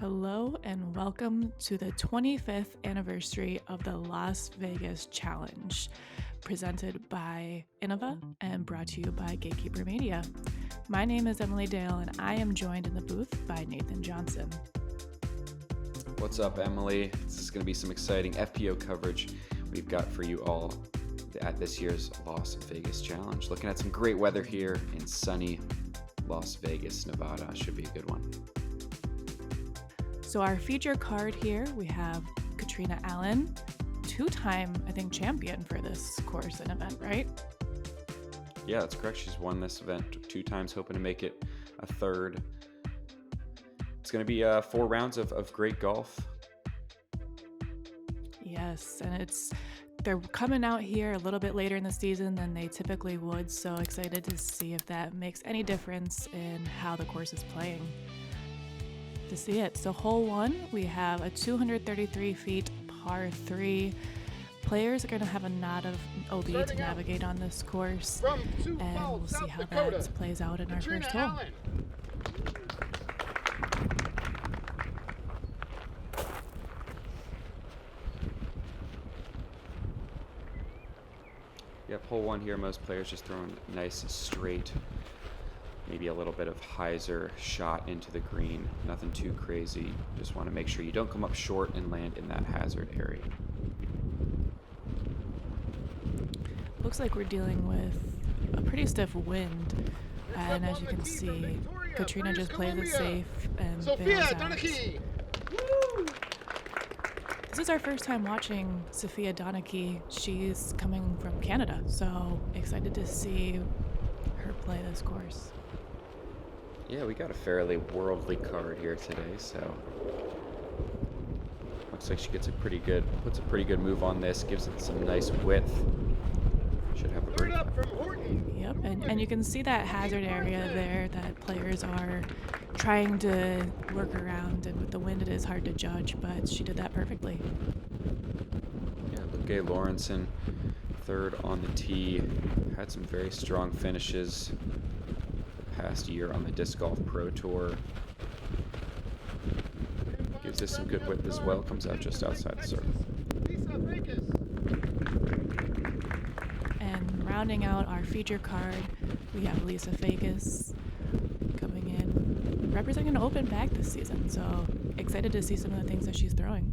Hello and welcome to the 25th anniversary of the Las Vegas Challenge, presented by Innova and brought to you by Gatekeeper Media. My name is Emily Dale and I am joined in the booth by Nathan Johnson. What's up, Emily? This is going to be some exciting FPO coverage we've got for you all at this year's Las Vegas Challenge. Looking at some great weather here in sunny Las Vegas, Nevada. Should be a good one. So our feature card here, we have Catrina Allen, two-time, I think, champion for this course and event, right? Yeah, that's correct. She's won this event 2 times, hoping to make it a third. It's going to be 4 rounds of great golf. Yes, and they're coming out here a little bit later in the season than they typically would, so excited to see if that makes any difference in how the course is playing. To see it. So hole 1, we have a 233 feet par 3. Players are going to have a knot of OB to navigate on this course, and we'll see how that plays out in our first hole. Yep, hole 1 here, most players just throwing nice straight, maybe a little bit of hyzer shot into the green. Nothing too crazy. Just want to make sure you don't come up short and land in that hazard area. Looks like we're dealing with a pretty stiff wind, and as you can see, Catrina just plays it safe and Sofia Donnecke. This is our first time watching Sofia Donnecke. She's coming from Canada, so excited to see her play this course. Yeah, we got a fairly worldly card here today, so looks like she puts a pretty good move on this, gives it some nice width. Should have a birdie. Yep, and you can see that hazard area there that players are trying to work around, and with the wind it is hard to judge, but she did that perfectly. Yeah, Lykke Lorentzen, third on the tee, had some very strong finishes past year on the Disc Golf Pro Tour. Gives this some good width as well, comes out just outside the circle. And rounding out our feature card, we have Fajkus coming in, representing an open bag this season, so excited to see some of the things that she's throwing.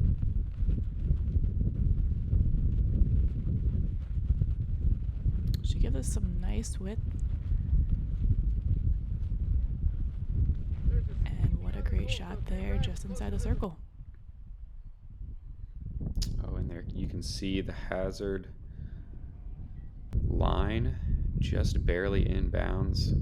She gives us some nice width. Great shot there just inside the circle. Oh, and there you can see the hazard line just barely in bounds.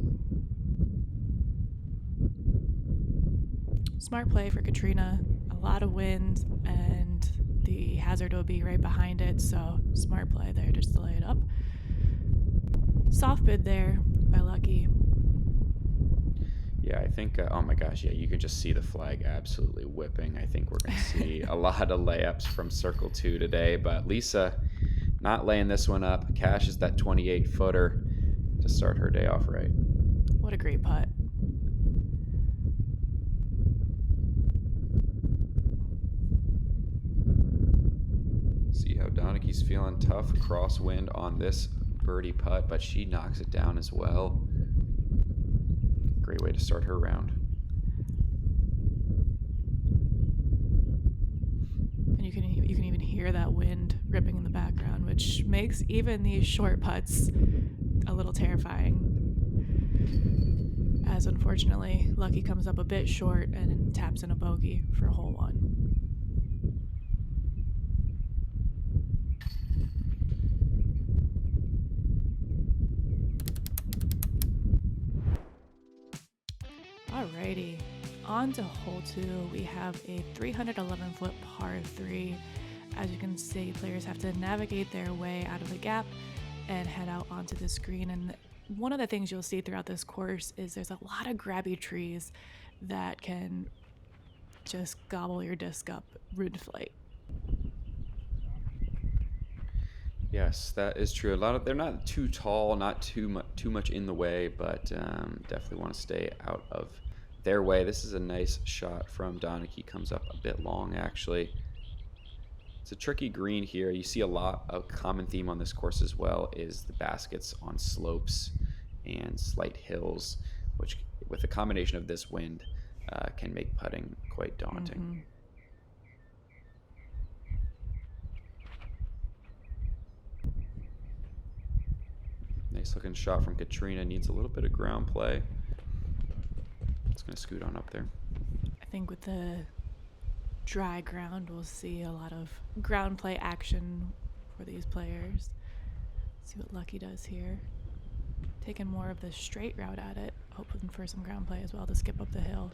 Smart play for Catrina. A lot of wind and the hazard will be right behind it, so smart play there just to lay it up. Soft bid there by Lykke. Yeah, I think, oh my gosh, yeah, you can just see the flag absolutely whipping. I think we're going to see a lot of layups from Circle 2 today, but Lisa not laying this one up. Cash is that 28-footer to start her day off right. What a great putt. See how Donnecke's feeling tough crosswind on this birdie putt, but she knocks it down as well. Great way to start her round. And you can even hear that wind ripping in the background, which makes even these short putts a little terrifying. As unfortunately, Lykke comes up a bit short and taps in a bogey for hole 1. Alrighty, on to hole 2. We have a 311-foot par 3. As you can see, players have to navigate their way out of the gap and head out onto the green. And one of the things you'll see throughout this course is there's a lot of grabby trees that can just gobble your disc up mid-flight. Yes, that is true. They're not too tall, not too much in the way, but definitely want to stay out of their way. This is a nice shot from Donnecke. Comes up a bit long, actually. It's a tricky green here. You see a common theme on this course as well is the baskets on slopes and slight hills, which with a combination of this wind can make putting quite daunting. Mm-hmm. Nice looking shot from Catrina. Needs a little bit of ground play. It's going to scoot on up there. I think with the dry ground, we'll see a lot of ground play action for these players. See what Lykke does here. Taking more of the straight route at it, hoping for some ground play as well to skip up the hill.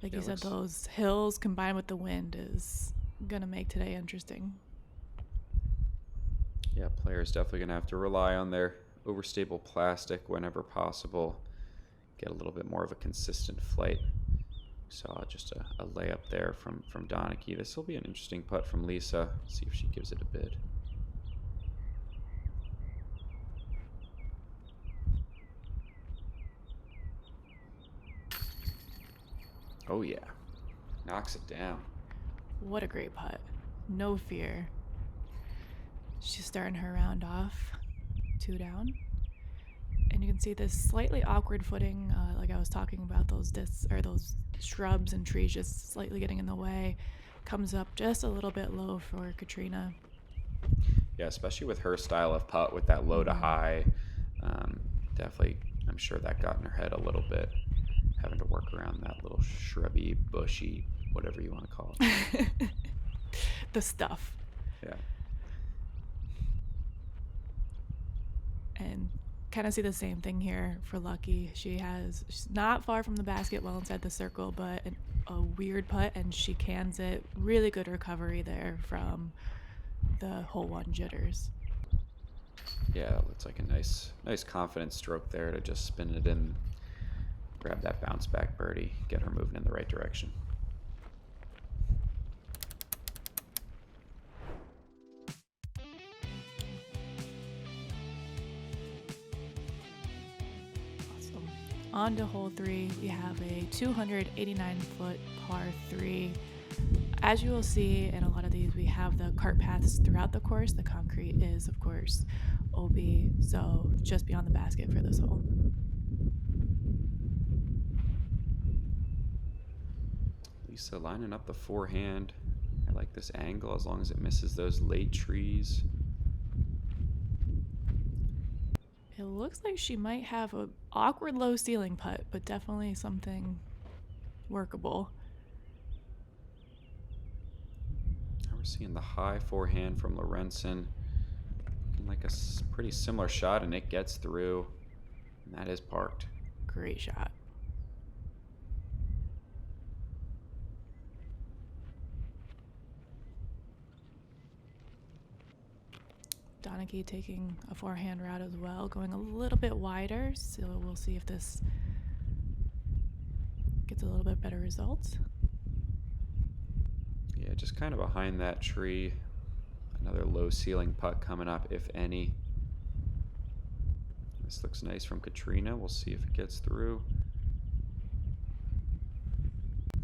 Like you said, those hills combined with the wind is going to make today interesting. Yeah, players definitely going to have to rely on their overstable plastic whenever possible. Get a little bit more of a consistent flight. Saw just a layup there from Donnecke. This will be an interesting putt from Lisa. See if she gives it a bid. Oh yeah, knocks it down. What a great putt. No fear. She's starting her round off 2 down. And you can see this slightly awkward footing, like I was talking about, those shrubs and trees just slightly getting in the way. Comes up just a little bit low for Catrina. Yeah, especially with her style of putt with that low to high. Definitely, I'm sure that got in her head a little bit, having to work around that little shrubby, bushy, whatever you want to call it. The stuff. Yeah. And kind of see the same thing here for Lykke. She's not far from the basket, well inside the circle, but a weird putt, and she cans it. Really good recovery there from the hole 1 jitters. Yeah, it's like a nice confident stroke there to just spin it in, grab that bounce back birdie, get her moving in the right direction. Awesome. On to hole 3, we have a 289-foot par 3. As you will see in a lot of these, we have the cart paths throughout the course. The concrete is, of course, OB, so just beyond the basket for this hole. Lisa lining up the forehand. I like this angle as long as it misses those late trees. It looks like she might have an awkward low ceiling putt, but definitely something workable. We're seeing the high forehand from Lorentzen. Looking like a pretty similar shot, and it gets through. And that is parked. Great shot. Donnecke taking a forehand route as well, going a little bit wider, so we'll see if this gets a little bit better results. Yeah, just kind of behind that tree. Another low ceiling putt coming up, if any. This looks nice from Catrina. We'll see if it gets through.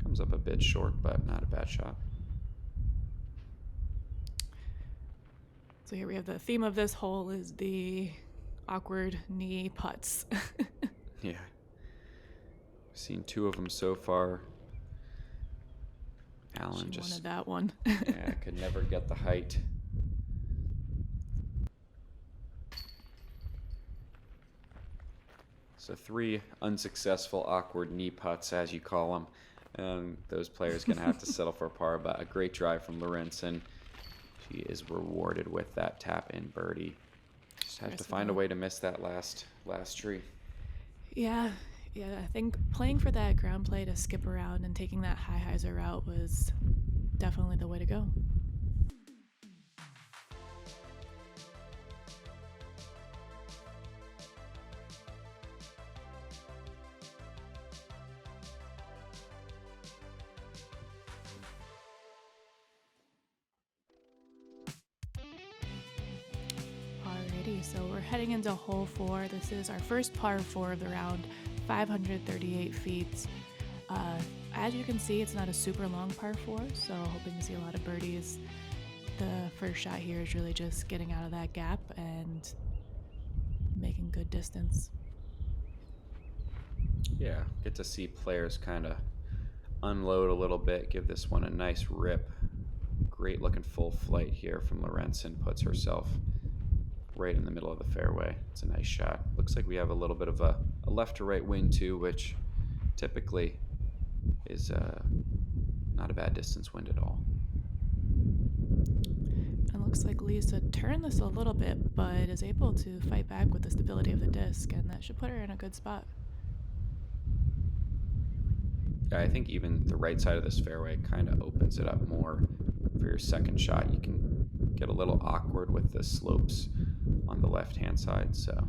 Comes up a bit short, but not a bad shot. So here we have the theme of this hole is the awkward knee putts. Yeah. We've seen 2 of them so far. Allen She just wanted that one. yeah, could never get the height. So 3 unsuccessful awkward knee putts, as you call them. Those players going to have to settle for a par, but a great drive from Lorentzen. She is rewarded with that tap in birdie. Just has to find a way to miss that last tree. Yeah, I think playing for that ground play to skip around and taking that high hyzer route was definitely the way to go. Alrighty, so we're heading into hole 4. This is our first par 4 of the round, 538 feet. As you can see, it's not a super long par 4, so hoping to see a lot of birdies. The first shot here is really just getting out of that gap and making good distance. Yeah, get to see players kind of unload a little bit, give this one a nice rip. Great looking full flight here from Lorentzen, puts herself right in the middle of the fairway. It's a nice shot. Looks like we have a little bit of a left to right wind too, which typically is not a bad distance wind at all. And looks like Lisa turned this a little bit, but is able to fight back with the stability of the disc, and that should put her in a good spot. Yeah, I think even the right side of this fairway kind of opens it up more for your second shot. You can get a little awkward with the slopes on the left-hand side, so.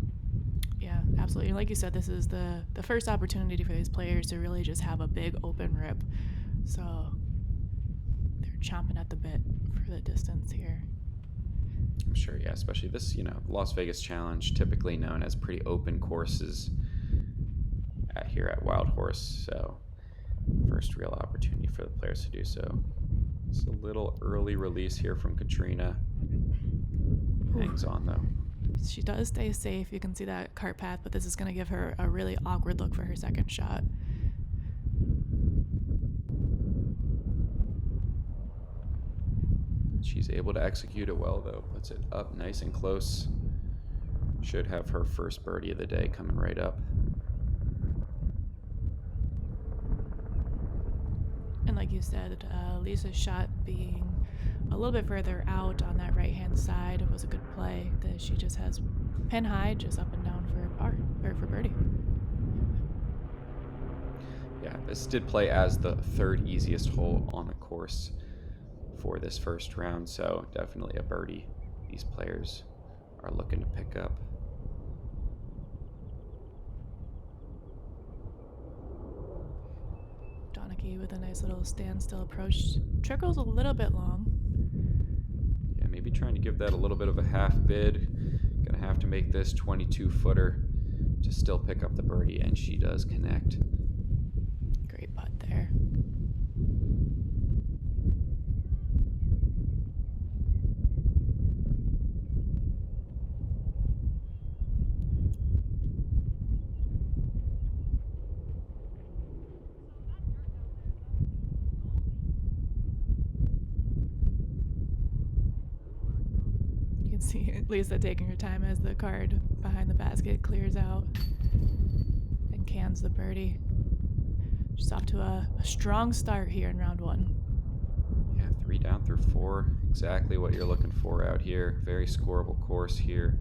Yeah, absolutely. Like you said, this is the first opportunity for these players to really just have a big open rip. So they're chomping at the bit for the distance here. I'm sure, yeah, especially this, Las Vegas Challenge, typically known as pretty open courses here at Wildhorse, so first real opportunity for the players to do so. It's a little early release here from Catrina. Hangs on though. She does stay safe. You can see that cart path, but this is going to give her a really awkward look for her second shot. She's able to execute it well though. Puts it up nice and close. Should have her first birdie of the day coming right up. And like you said, Lisa's shot being a little bit further out on that right-hand side was a good play. That she just has pin high, just up and down for a par or for birdie. Yeah, this did play as the third easiest hole on the course for this first round, so definitely a birdie these players are looking to pick up. Donnecke with a nice little standstill approach. Trickle's a little bit long. Yeah, maybe trying to give that a little bit of a half bid. Gonna have to make this 22-footer to still pick up the birdie, and she does connect. Great putt there. See Lisa taking her time as the card behind the basket clears out and cans the birdie. She's off to a strong start here in round 1. Yeah, 3 down through 4. Exactly what you're looking for out here. Very scoreable course here.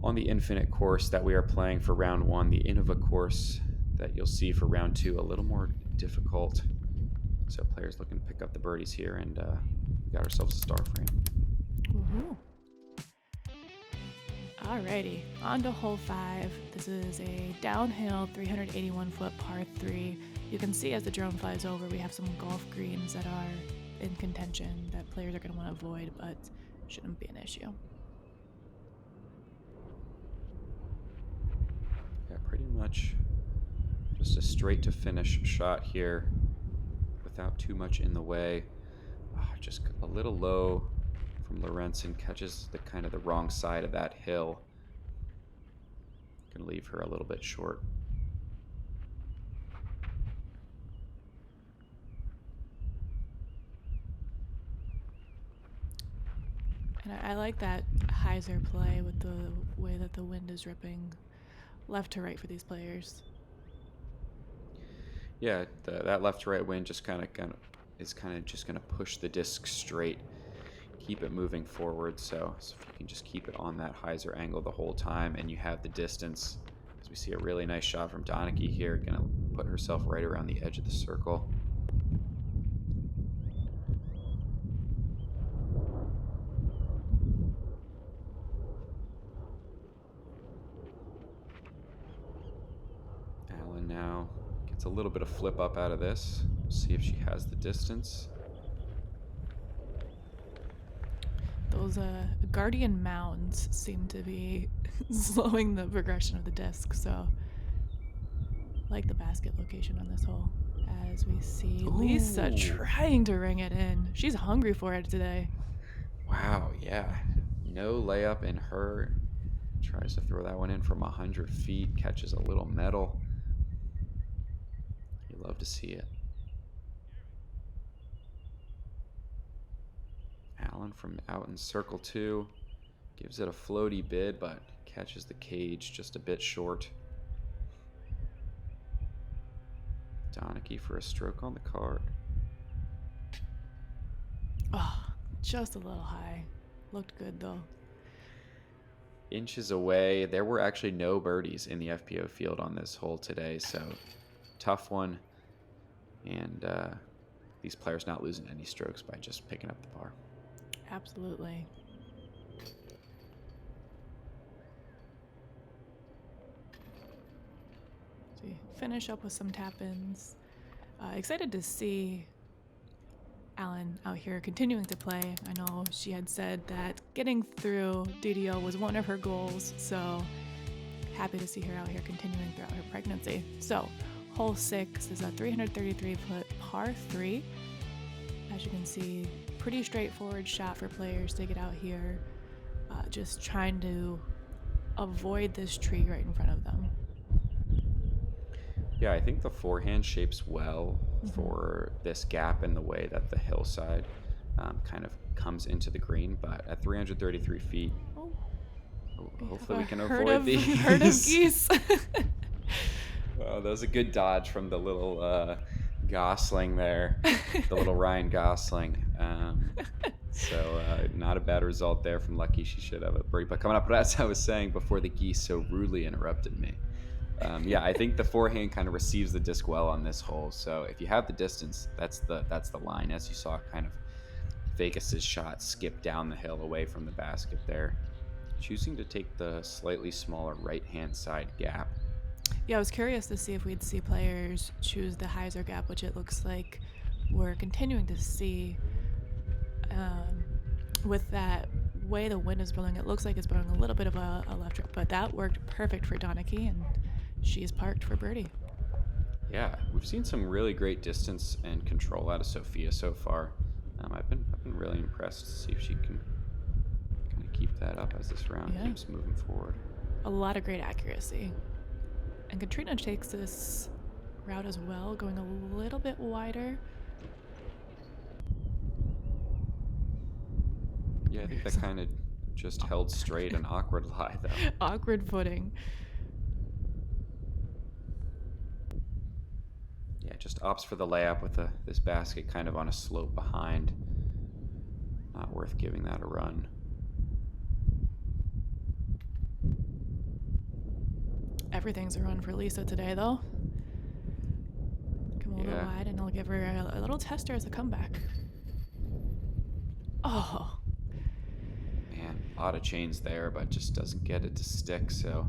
On the Infinite course that we are playing for round 1, the Innova course that you'll see for round 2, a little more difficult. So players looking to pick up the birdies here, and got ourselves a star frame. Woohoo. Alrighty, on to hole 5. This is a downhill 381-foot par 3. You can see as the drone flies over, we have some golf greens that are in contention that players are going to want to avoid, but shouldn't be an issue. Yeah, pretty much just a straight to finish shot here without too much in the way. Just a little low from Lorentzen, catches the kind of the wrong side of that hill. Gonna leave her a little bit short. And I like that hyzer play with the way that the wind is ripping left to right for these players. Yeah, that left to right wind just kind of is just going to push the disc straight, keep it moving forward. So if you can just keep it on that hyzer angle the whole time, and you have the distance, as we see a really nice shot from Donnecke here, going to put herself right around the edge of the circle. Allen now gets a little bit of flip up out of this. See if she has the distance. The Those guardian mounds seem to be slowing the progression of the disc, so like the basket location on this hole. As we see Lisa trying to ring it in. She's hungry for it today. Wow, yeah. No layup in her. Tries to throw that one in from 100 feet, catches a little metal. You love to see it. Allen from out in circle 2 gives it a floaty bid, but catches the cage just a bit short. Donnecke for a stroke on the card. Oh, just a little high. Looked good though. Inches away. There were actually no birdies in the FPO field on this hole today, so tough one. And these players not losing any strokes by just picking up the par. Absolutely. So we finish up with some tap-ins. Excited to see Allen out here continuing to play. I know she had said that getting through DDO was one of her goals, so happy to see her out here continuing throughout her pregnancy. So hole 6 is a 333-foot par 3. As you can see, pretty straightforward shot for players to get out here, just trying to avoid this tree right in front of them. Yeah, I think the forehand shapes well for this gap in the way that the hillside kind of comes into the green, but at 333 feet, hopefully we can avoid these. Herd of geese. Well, that was a good dodge from the little Gosling there, the little Ryan Gosling. So not a bad result there from Lykke. She should have a birdie putt coming up. But as I was saying before the geese so rudely interrupted me, yeah, I think the forehand kind of receives the disc well on this hole. So if you have the distance, that's the line. As you saw, kind of Fajkus's shot skip down the hill away from the basket there, choosing to take the slightly smaller right-hand side gap. Yeah, I was curious to see if we'd see players choose the hyzer gap, which it looks like we're continuing to see. With that way the wind is blowing, it looks like it's blowing a little bit of a left trip, but that worked perfect for Donnecke, and she's parked for birdie. Yeah, we've seen some really great distance and control out of Sofia so far. I've been really impressed to see if she can kind of keep that up as this round keeps moving forward. A lot of great accuracy. And Catrina takes this route as well, going a little bit wider. Yeah, I think that kind of just held straight, an awkward lie, though. Awkward footing. Yeah, just opts for the layup with this basket kind of on a slope behind. Not worth giving that a run. Everything's a run for Lisa today, though. Come a little wide, and I'll give her a little tester as a comeback. Oh. Man, a lot of chains there, but just doesn't get it to stick, so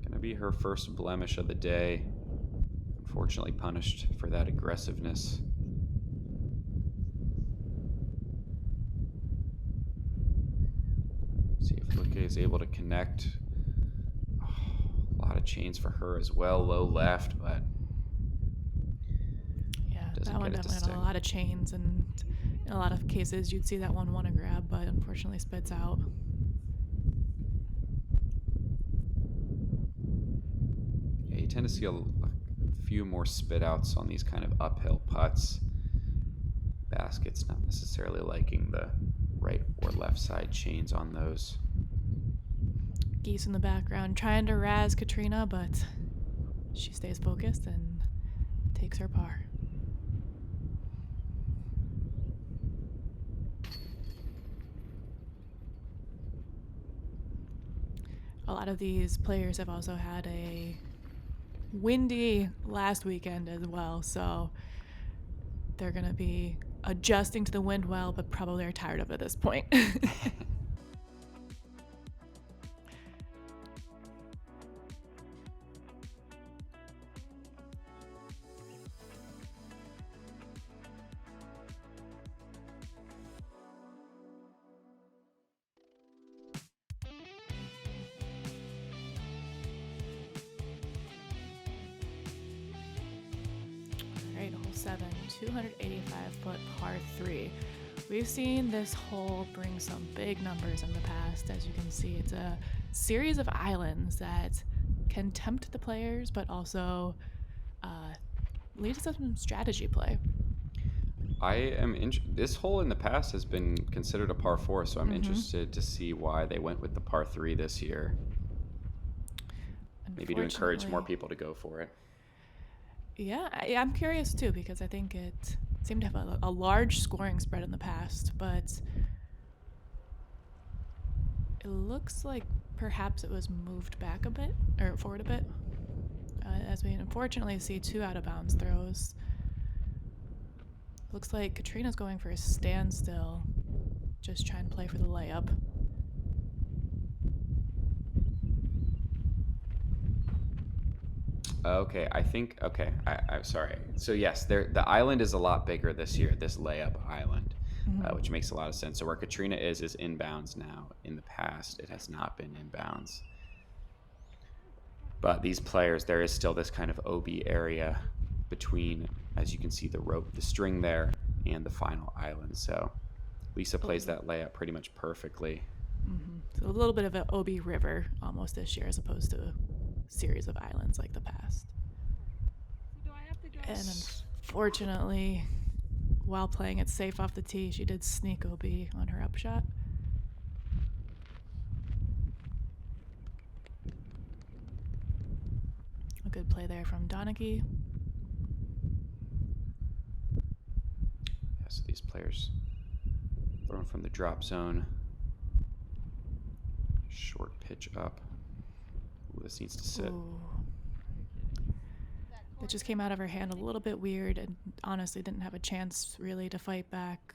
gonna be her first blemish of the day. Unfortunately punished for that aggressiveness. See if Lykke is able to connect. Oh, a lot of chains for her as well, low left, but yeah, that one definitely had a lot of chains, and in a lot of cases you'd see that one want to grab, but unfortunately spits out. Yeah, you tend to see a few more spit outs on these kind of uphill putts. Basket's not necessarily liking the right or left side chains on those. Geese in the background trying to razz Catrina, but she stays focused and takes her par. A lot of these players have also had a windy last weekend as well, so they're going to be adjusting to the wind well, but probably are tired of it at this point. 7, 285-foot par 3. We've seen this hole bring some big numbers in the past. As you can see, it's a series of islands that can tempt the players, but also lead to some strategy play. This hole in the past has been considered a par 4, so I'm interested to see why they went with the par 3 this year. Maybe to encourage more people to go for it. Yeah, I'm curious too, because I think it seemed to have a large scoring spread in the past, but it looks like perhaps it was moved back a bit, or forward a bit, as we unfortunately see 2 out-of-bounds throws. Looks like Catrina's going for a standstill, just trying to play for the layup. Okay, I'm sorry. So yes, the island is a lot bigger this year, this layup island, which makes a lot of sense. So where Catrina is inbounds now. In the past, it has not been inbounds. But these players, there is still this kind of OB area between, as you can see, the rope, the string there, and the final island. So Lisa plays that layup pretty much perfectly. So a little bit of an OB river almost this year, as opposed to a series of islands like the past. And unfortunately, while playing it safe off the tee, she did sneak OB on her upshot. A good play there from Donnecke. Yeah, so these players throwing from the drop zone. Short pitch up. Ooh, this needs to sit. Ooh. It just came out of her hand a little bit weird, and honestly didn't have a chance really to fight back.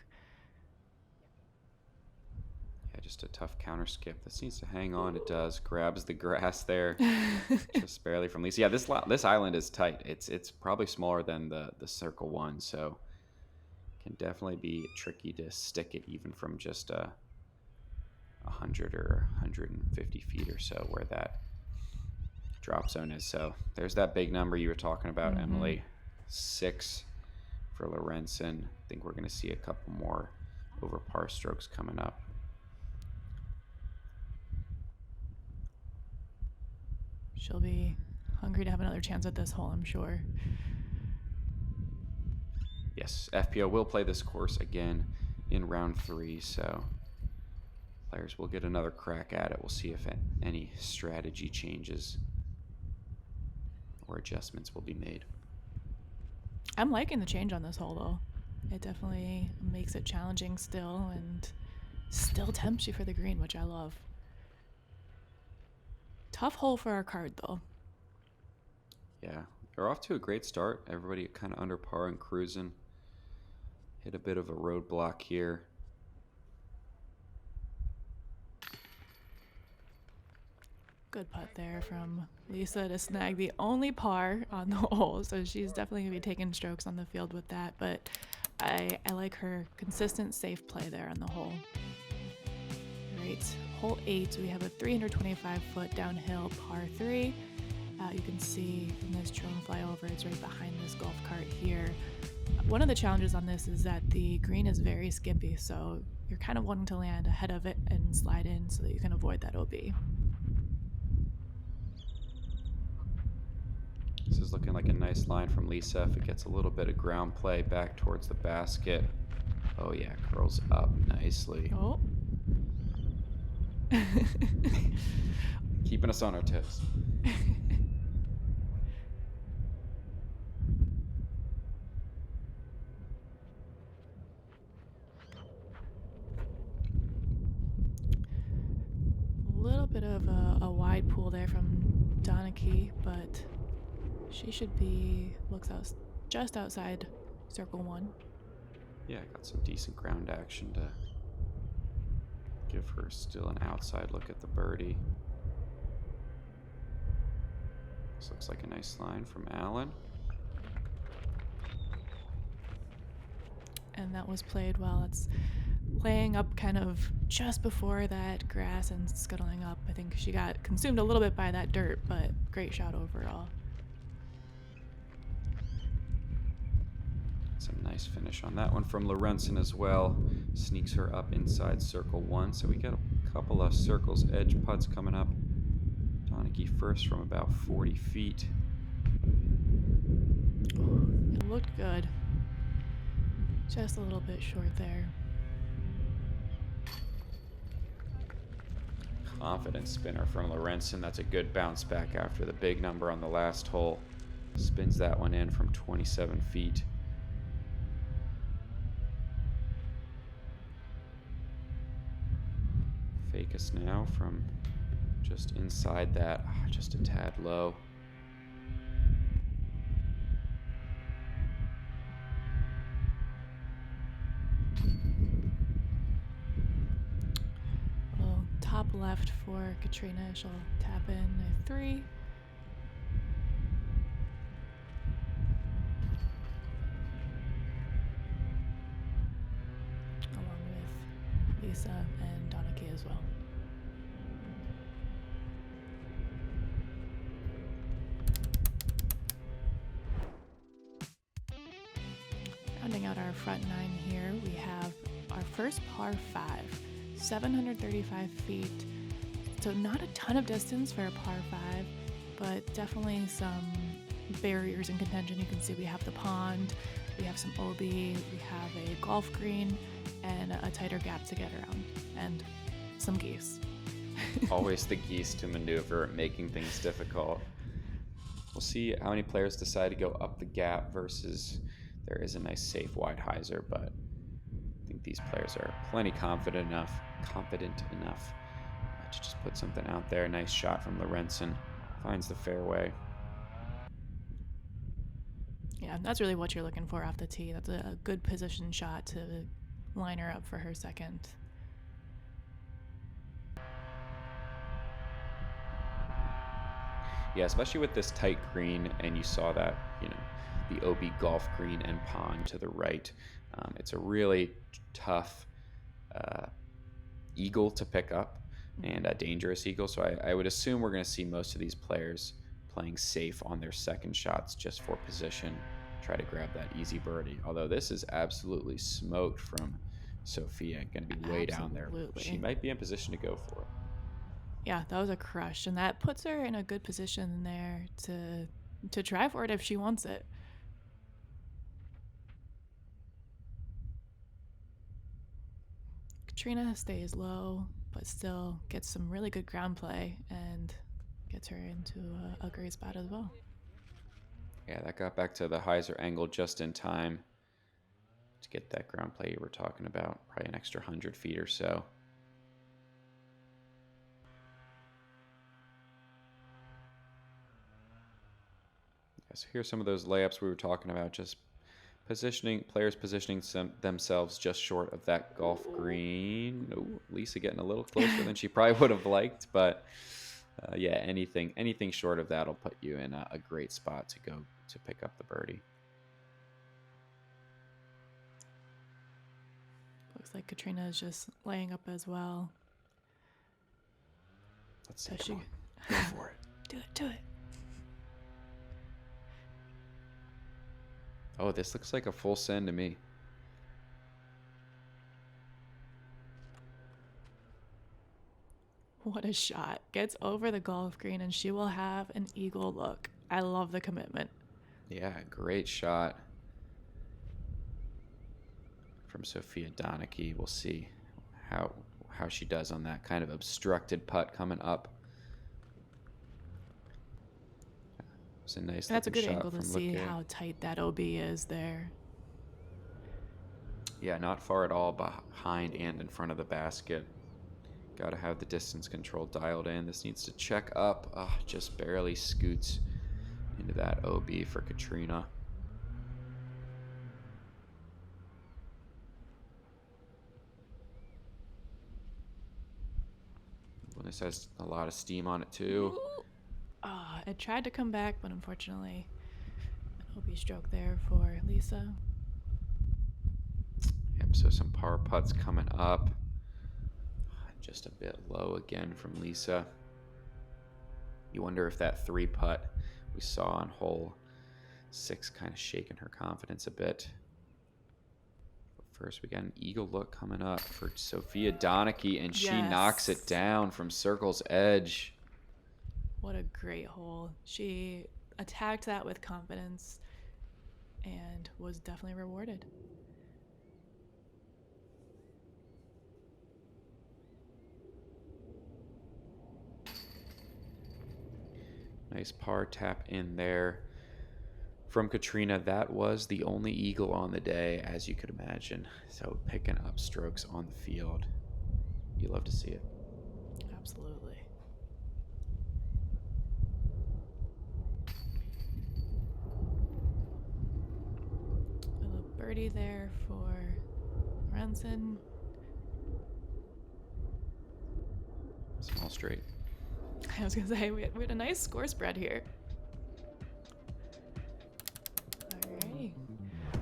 Yeah, just a tough counter skip. This needs to hang on. It does. Grabs the grass there, just barely from Lisa. Yeah, this island is tight. It's probably smaller than the circle one, so can definitely be tricky to stick it even from just 100 or 150 feet or so where that drop zone is. So there's that big number you were talking about, Emily. 6 for Lorentzen. I think we're going to see a couple more over par strokes coming up. She'll be hungry to have another chance at this hole, I'm sure. Yes, FPO will play this course again in round 3, so players will get another crack at it. We'll see if any strategy changes or adjustments will be made. I'm liking the change on this hole, though. It definitely makes it challenging still, and still tempts you for the green, which I love. Tough hole for our card, though. Yeah, they're off to a great start. Everybody kind of under par and cruising. Hit a bit of a roadblock here. Good putt there from Lisa to snag the only par on the hole, so she's definitely going to be taking strokes on the field with that, but I like her consistent, safe play there on the hole. All right, hole 8, we have a 325-foot downhill par 3. You can see in this drone flyover, it's right behind this golf cart here. One of the challenges on this is that the green is very skippy, so you're kind of wanting to land ahead of it and slide in so that you can avoid that OB. This is looking like a nice line from Lisa. If it gets a little bit of ground play back towards the basket. Oh yeah, curls up nicely. Oh. Keeping us on our toes. A little bit of a wide pool there from Donnecke, but she should be, looks out just outside circle 1. Yeah, got some decent ground action to give her still an outside look at the birdie. This looks like a nice line from Allen. And that was played well. It's laying up kind of just before that grass and scuttling up. I think she got consumed a little bit by that dirt, but great shot overall. Some nice finish on that one from Lorentzen as well. Sneaks her up inside circle 1. So we got a couple of circles edge putts coming up. Donnecke first from about 40 feet. It looked good. Just a little bit short there. Confident spinner from Lorentzen. That's a good bounce back after the big number on the last hole. Spins that one in from 27 feet. Fajkus now from just inside that, just a tad low. Well, top left for Catrina. She'll tap in a 3. Along with Lisa and Donnecke as well. Rounding out our front 9 here, we have our first par 5, 735 feet. So not a ton of distance for a par 5, but definitely some barriers in contention. You can see we have the pond, we have some OB, we have a golf green, and a tighter gap to get around, and some geese. Always the geese to maneuver, making things difficult. We'll see how many players decide to go up the gap versus there is a nice safe wide hyzer, but I think these players are plenty confident enough to just put something out there. Nice shot from Lorentzen. Finds the fairway. Yeah, that's really what you're looking for off the tee. That's a good position shot to line her up for her second. Yeah, especially with this tight green, and you saw that, the OB golf green and pond to the right. It's a really tough eagle to pick up, and a dangerous eagle. So I would assume we're going to see most of these players playing safe on their second shots just for position, try to grab that easy birdie. Although this is absolutely smoked from Sofia, going to be way down there. She might be in position to go for it. Yeah, that was a crush, and that puts her in a good position there to try for it if she wants it. Catrina stays low, but still gets some really good ground play and gets her into a great spot as well. Yeah, that got back to the hyzer angle just in time to get that ground play you were talking about, probably an extra 100 feet or so. Yeah, so here's some of those layups we were talking about, just players positioning themselves just short of that golf green. Ooh, Lisa getting a little closer than she probably would have liked, but yeah, anything short of that will put you in a great spot to go to pick up the birdie. Looks like Catrina is just laying up as well. Let's see. Come on. Go for it. Do it. Oh, this looks like a full send to me. What a shot. Gets over the golf green and she will have an eagle look. I love the commitment. Yeah, great shot from Sofia Donnecke. We'll see how she does on that kind of obstructed putt coming up. It's a nice. And that's a good shot angle to see Lykke. how tight that OB is there. Yeah, not far at all behind and in front of the basket. Got to have the distance control dialed in. This needs to check up. Just barely scoots into that OB for Catrina. Well, this has a lot of steam on it too. It tried to come back, but unfortunately, an OB stroke there for Lisa. Yep, so some par putts coming up. Just a bit low again from Lisa. You wonder if that 3 putt we saw on hole 6 kind of shaking her confidence a bit. First, we got an eagle look coming up for Sofia Donnecke, and she Yes. knocks it down from circle's edge. What a great hole. She attacked that with confidence and was definitely rewarded. Nice par tap in there from Catrina. That was the only eagle on the day, as you could imagine. So picking up strokes on the field. You love to see it. Absolutely. A little birdie there for Lorentzen. Small straight. I was going to say, we had a nice score spread here. Alrighty.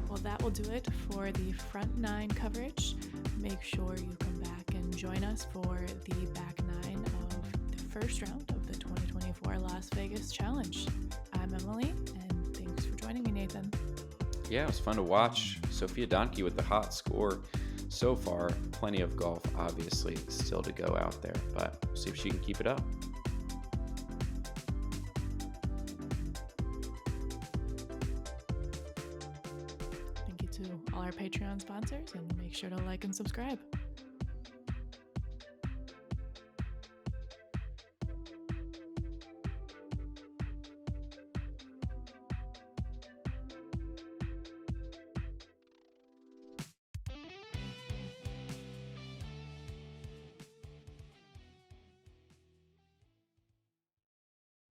Well, that will do it for the front nine coverage. Make sure you come back and join us for the back nine of the first round of the 2024 Las Vegas Challenge. I'm Emily, and thanks for joining me, Nathan. Yeah, it was fun to watch. Sofia Donnecke with the hot score so far. Plenty of golf, obviously, still to go out there, but we'll see if she can keep it up. Thank you to all our Patreon sponsors, and make sure to like and subscribe.